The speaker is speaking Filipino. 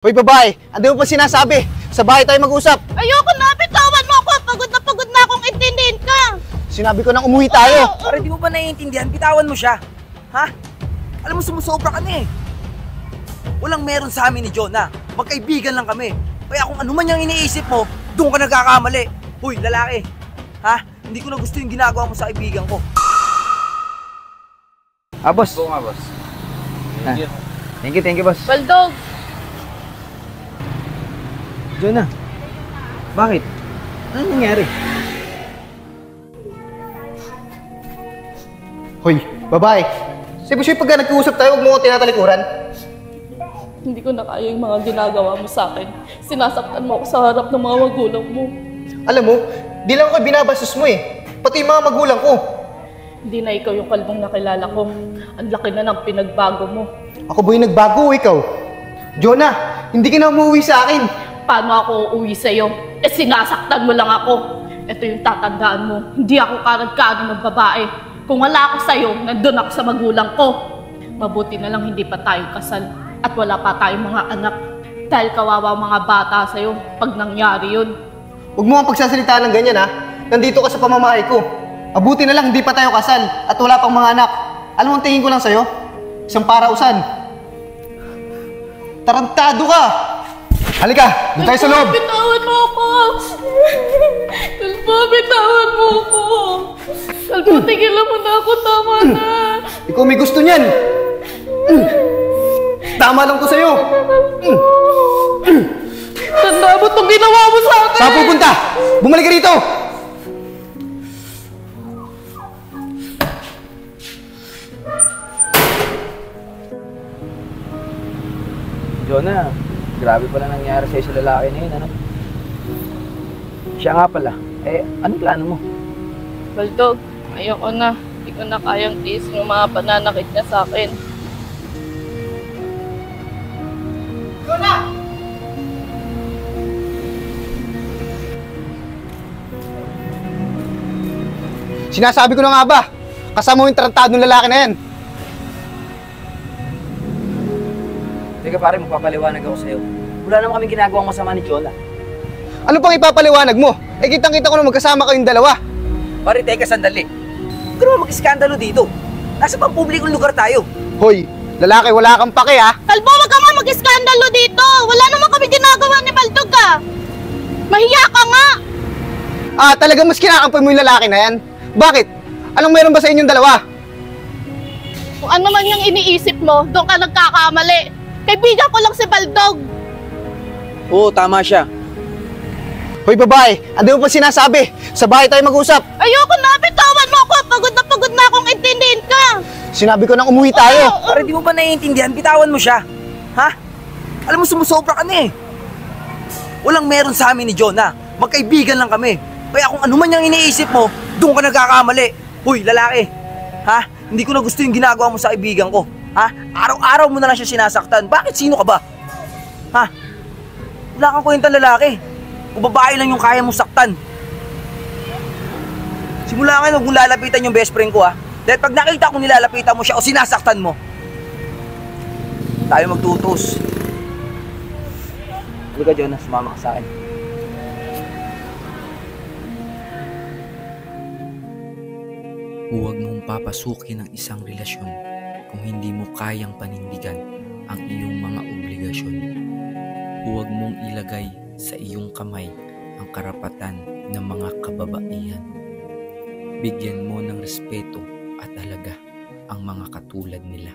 Hoy babae, ano mo pa sinasabi? Sa bahay tayo mag-usap. Ayoko na, bitawan mo ako. Pagod na akong intindihin ka. Sinabi ko nang umuwi tayo. Pare, di mo ba naiintindihan? Bitawan mo siya. Ha? Alam mo, sumusobra ka na eh. Walang meron sa amin ni Jonah. Magkaibigan lang kami. Kaya kung ano man yung iniisip mo, doon ka nagkakamali. Huy, lalaki. Ha? Hindi ko na gusto yung ginagawa mo sa kaibigan ko. Boss. Oo nga, boss. Thank you, boss. Baldog, Jonah, bakit? Ano nangyari? Hoy, babae. Sabi pagka nag-uusap tayo, huwag mo ko tinatalikuran. hindi ko na kaya yung mga ginagawa mo sa akin. Sinasaktan mo ako sa harap ng mga magulang mo. Alam mo, di lang ako binabastos mo eh. Pati yung mga magulang ko. Hindi na ikaw yung kalbong nakilala ko. Ang laki na ng pinagbago mo. Ako ba yung nagbago o ikaw? Jonah, hindi ka na umuwi sa akin. Paano ako uuwi sa'yo? Sinasaktan mo lang ako. Ito yung tatandaan mo. Hindi ako karag-kano ng babae. Kung wala ako sa'yo, nandun ako sa magulang ko. Mabuti na lang hindi pa tayo kasal. At wala pa tayong mga anak. Dahil kawawa mga bata sa'yo pag nangyari yun. Huwag mo ang pagsasalitaan ng ganyan ha. Nandito ka sa pamamahay ko. Mabuti na lang hindi pa tayo kasal at wala pang mga anak. Alam mo ang tingin ko lang sa'yo? Isang parausan. Tarantado ka! Halika, doon tayo sa loob! Bitawan mo ako! Kalbo, bitawan mo ako! Kalbo, tigilan mo na ako, tama na! Ikaw may gusto niyan! Tama lang ko sa'yo! Tanda mo itong ginawa mo sa akin! Saan pupunta? Bumalik ka rito! Jonah, grabe pala nangyari sa'yo sa lalaki na yun, ano? Siya nga pala. Anong plano mo? Baldog, ayoko na. Hindi ko na kayang tiisin yung mga pananakit niya sa akin. Jonah! Sinasabi ko na nga ba? Kasama mo yung tarantadong lalaki na yan. Teka pare, magpapaliwanag ako sa'yo. Wala naman kaming ginagawang masama ni Jonah. Ano pang ipapaliwanag mo? Kitang-kita ko na magkasama kayong dalawa. Pare, teka sandali. Huwag ka naman mag-iskandalo dito. Nasa pang publikong lugar tayo. Hoy, lalaki, wala kang pake ha. Kalbo, wag ka nga mag-iskandalo dito! Wala naman kami ginagawa ni Baldog ah! Mahiya ka nga! Talagang mas kinakampay mo yung lalaki na yan? Bakit? Anong meron ba sa inyong dalawa? Kung ano man yung iniisip mo, doon ka nagkakamali. Kaibigan ko lang si Baldog. Oo, tama siya. Hoy babae, ano mo pa sinasabi? Sa bahay tayo mag-usap. Ayoko na, bitawan mo ako. Pagod na akong intindihin ka. Sinabi ko nang umuwi tayo. Pare, di mo ba naiintindihan? Bitawan mo siya. Ha? Alam mo, sumusobra ka na eh. Walang meron sa amin ni Jonah. Magkaibigan lang kami. Kaya kung ano man yung iniisip mo, doon ka nagkakamali. Huy, lalaki. Ha? Hindi ko na gusto yung ginagawa mo sa kaibigan ko. Ha? Araw-araw mo na lang siya sinasaktan. Bakit? Sino ka ba? Ha? Wala kang kwentang lalaki. Kung babae lang yung kaya mong saktan. Simula ngayon, huwag mong lalapitan yung best friend ko ha. Dahil pag nakita kong nilalapitan mo siya o sinasaktan mo, tayo magtutos. Halika Jonah, sumama ka sa akin. Huwag mong papasukin ang isang relasyon kung hindi mo kayang panindigan ang iyong mga obligasyon. Huwag mong ilagay sa iyong kamay ang karapatan ng mga kababaihan. Bigyan mo ng respeto at halaga ang mga katulad nila.